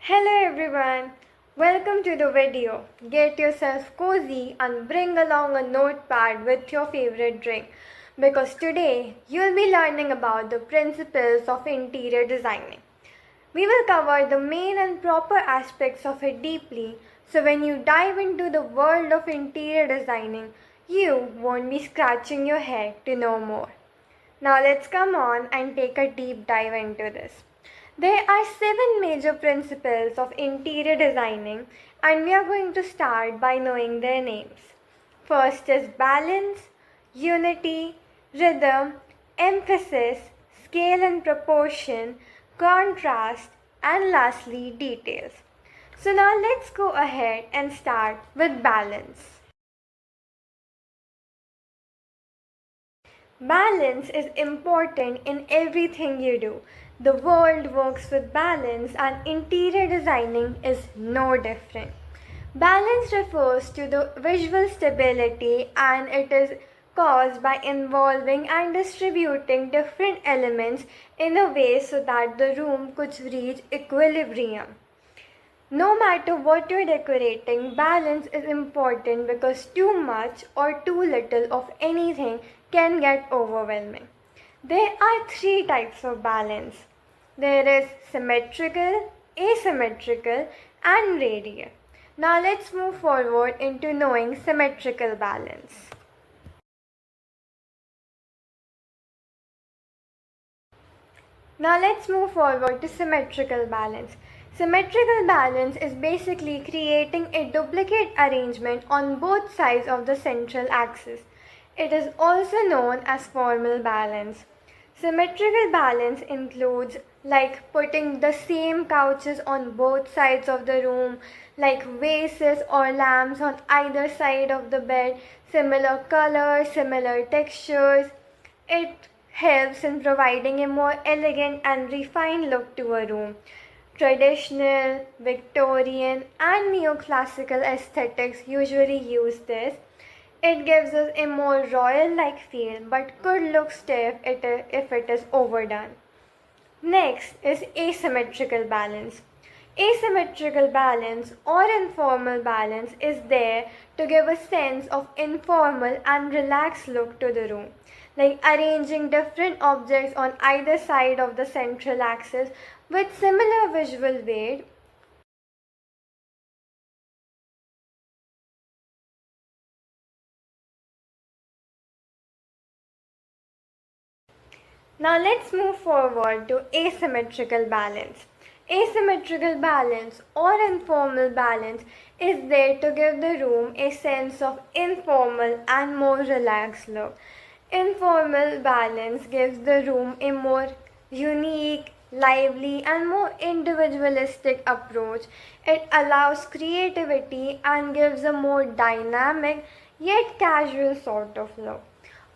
Hello everyone, welcome to the video. Get yourself cozy and bring along a notepad with your favorite drink because today you'll be learning about the principles of interior designing. We will cover the main and proper aspects of it deeply so when you dive into the world of interior designing, you won't be scratching your head to know more. Now let's come on and take a deep dive into this. There are 7 major principles of interior designing, and we are going to start by knowing their names. First is balance, unity, rhythm, emphasis, scale and proportion, contrast, and lastly, details. So now let's go ahead and start with balance. Balance is important in everything you do. The world works with balance, and interior designing is no different. Balance refers to the visual stability, and it is caused by involving and distributing different elements in a way so that the room could reach equilibrium. No matter what you're decorating, balance is important because too much or too little of anything can get overwhelming. There are 3 types of balance. There is symmetrical, asymmetrical, and radial. Now let's move forward into knowing symmetrical balance. Now let's move forward to symmetrical balance. Symmetrical balance is basically creating a duplicate arrangement on both sides of the central axis. It is also known as formal balance. Symmetrical balance includes like putting the same couches on both sides of the room, like vases or lamps on either side of the bed, similar colors, similar textures. It helps in providing a more elegant and refined look to a room. Traditional, Victorian, and neoclassical aesthetics usually use this. It gives us a more royal like feel but could look stiff if it is overdone. Next is asymmetrical balance. Asymmetrical balance or informal balance is there to give a sense of informal and relaxed look to the room, like arranging different objects on either side of the central axis with similar visual weight. Now let's move forward to asymmetrical balance. Asymmetrical balance or informal balance is there to give the room a sense of informal and more relaxed look. Informal balance gives the room a more unique, lively, and more individualistic approach. It allows creativity and gives a more dynamic yet casual sort of look,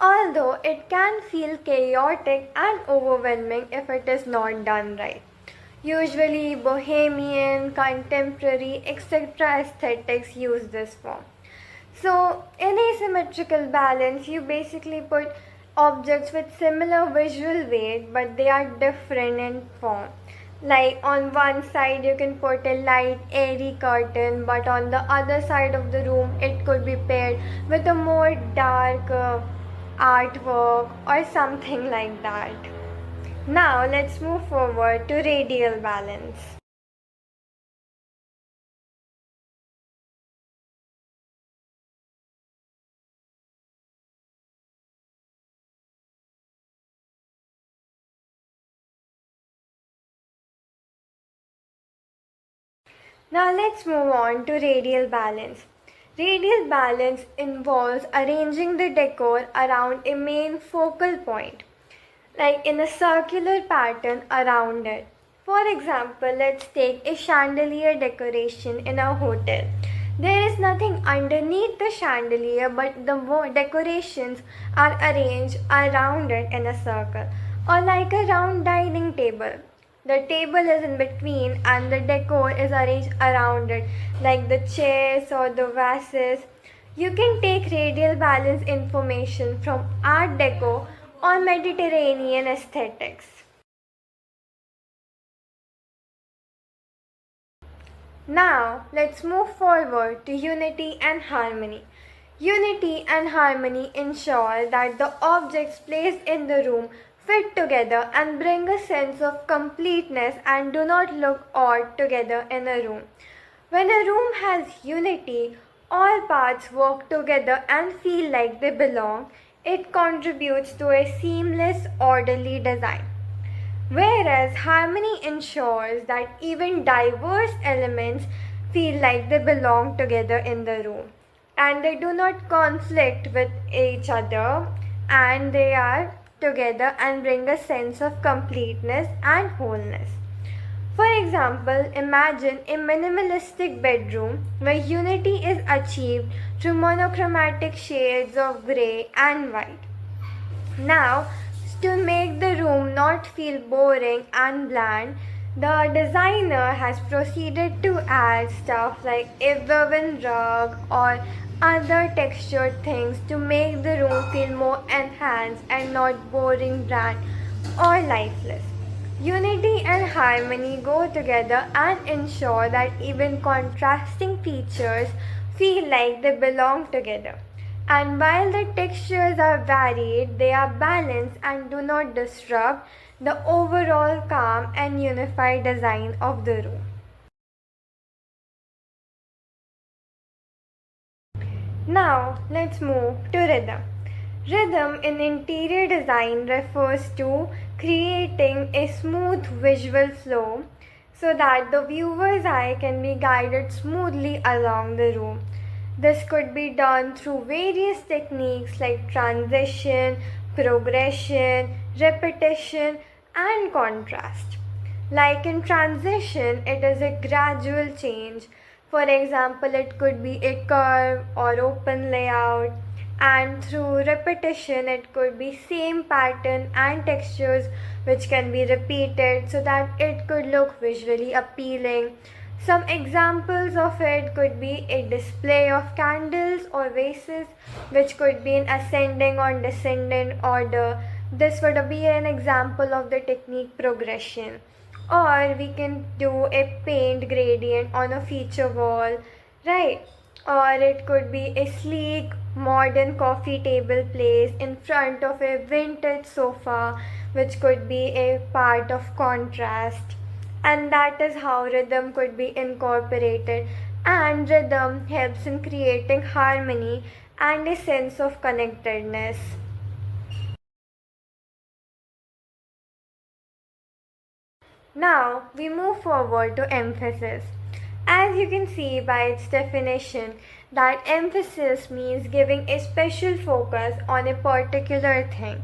although it can feel chaotic and overwhelming if it is not done right. Usually, bohemian, contemporary, etc. aesthetics use this form. So, in asymmetrical balance, you basically put objects with similar visual weight but they are different in form. Like on one side, you can put a light, airy curtain, but on the other side of the room, it could be paired with a more dark artwork or something like that. Now, let's move forward to radial balance. Now let's move on to radial balance. Radial balance involves arranging the decor around a main focal point, like in a circular pattern around it. For example, let's take a chandelier decoration in a hotel. There is nothing underneath the chandelier, but the decorations are arranged around it in a circle, or like a round dining table. The table is in between and the decor is arranged around it, like the chairs or the vases. You can take radial balance information from Art Deco or Mediterranean aesthetics. Now, let's move forward to unity and harmony. Unity and harmony ensure that the objects placed in the room fit together and bring a sense of completeness and do not look odd together in a room. When a room has unity, all parts work together and feel like they belong. It contributes to a seamless, orderly design. Whereas harmony ensures that even diverse elements feel like they belong together in the room and they do not conflict with each other and they are together and bring a sense of completeness and wholeness. For example, imagine a minimalistic bedroom where unity is achieved through monochromatic shades of grey and white. Now, to make the room not feel boring and bland, the designer has proceeded to add stuff like a woven rug or other textured things to make the room feel more enhanced and not boring, bland, or lifeless. Unity and harmony go together and ensure that even contrasting features feel like they belong together. And while the textures are varied, they are balanced and do not disrupt the overall calm and unified design of the room. Now, let's move to rhythm. Rhythm in interior design refers to creating a smooth visual flow so that the viewer's eye can be guided smoothly along the room. This could be done through various techniques like transition, progression, repetition, and contrast. Like in transition, it is a gradual change. For example, it could be a curve or open layout, and through repetition, it could be same pattern and textures which can be repeated so that it could look visually appealing. Some examples of it could be a display of candles or vases, which could be in ascending or descending order. This would be an example of the technique progression. Or we can do a paint gradient on a feature wall, right? Or it could be a sleek, modern coffee table placed in front of a vintage sofa, which could be a part of contrast. And that is how rhythm could be incorporated. And rhythm helps in creating harmony and a sense of connectedness. Now we move forward to emphasis. As you can see by its definition, that emphasis means giving a special focus on a particular thing.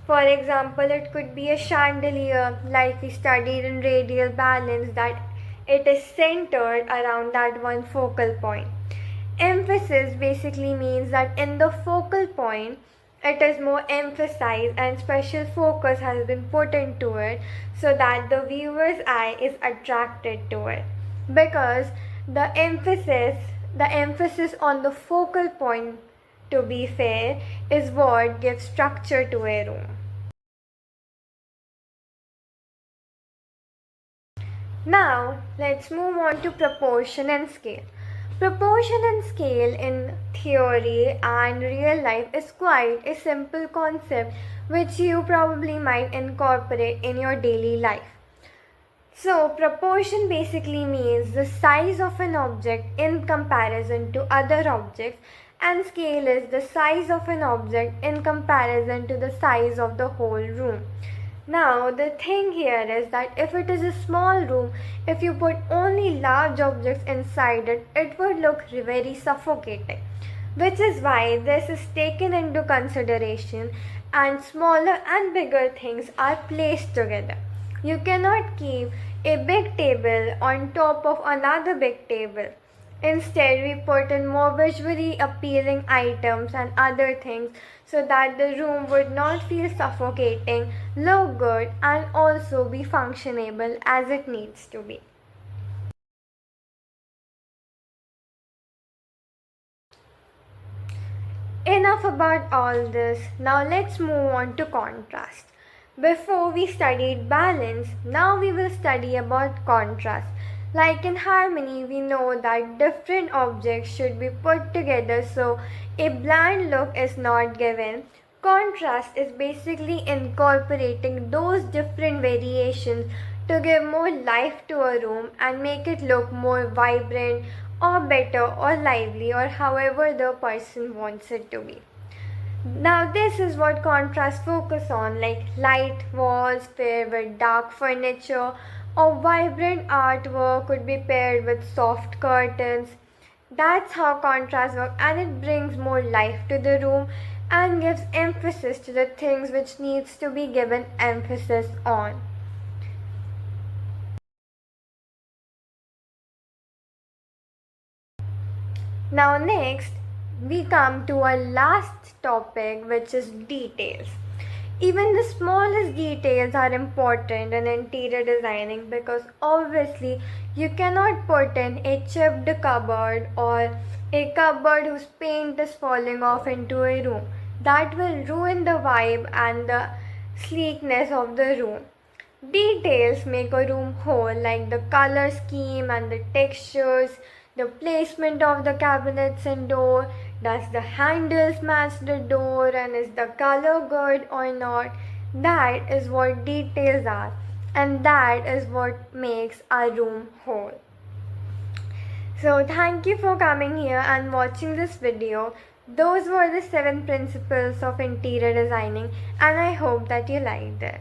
For example, it could be a chandelier, like we studied in radial balance, that it is centered around that one focal point. Emphasis basically means that in the focal point, it is more emphasized and special focus has been put into it so that the viewer's eye is attracted to it. Because the emphasis on the focal point, to be fair, is what gives structure to a room. Now, let's move on to proportion and scale. Proportion and scale in theory and real life is quite a simple concept which you probably might incorporate in your daily life. So, proportion basically means the size of an object in comparison to other objects, and scale is the size of an object in comparison to the size of the whole room. Now, the thing here is that if it is a small room, if you put only large objects inside it, it would look very suffocating. Which is why this is taken into consideration and smaller and bigger things are placed together. You cannot keep a big table on top of another big table. Instead, we put in more visually appealing items and other things so that the room would not feel suffocating, look good, and also be functionable as it needs to be. Enough about all this. Now let's move on to contrast. Before we studied balance, now we will study about contrast. Like in harmony, we know that different objects should be put together so a bland look is not given. Contrast is basically incorporating those different variations to give more life to a room and make it look more vibrant or better or lively or however the person wants it to be. Now this is what contrast focus on, like light walls paired with dark furniture or vibrant artwork could be paired with soft curtains. That's how contrast works, and it brings more life to the room and gives emphasis to the things which needs to be given emphasis on. Now next we come to our last topic, which is details. Even the smallest details are important in interior designing because obviously you cannot put in a chipped cupboard or a cupboard whose paint is falling off into a room. That will ruin the vibe and the sleekness of the room. Details make a room whole, like the color scheme and the textures, the placement of the cabinets and door. Does the handles match the door and is the color good or not? That is what details are, and that is what makes a room whole. So, thank you for coming here and watching this video. Those were the 7 principles of interior designing, and I hope that you liked it.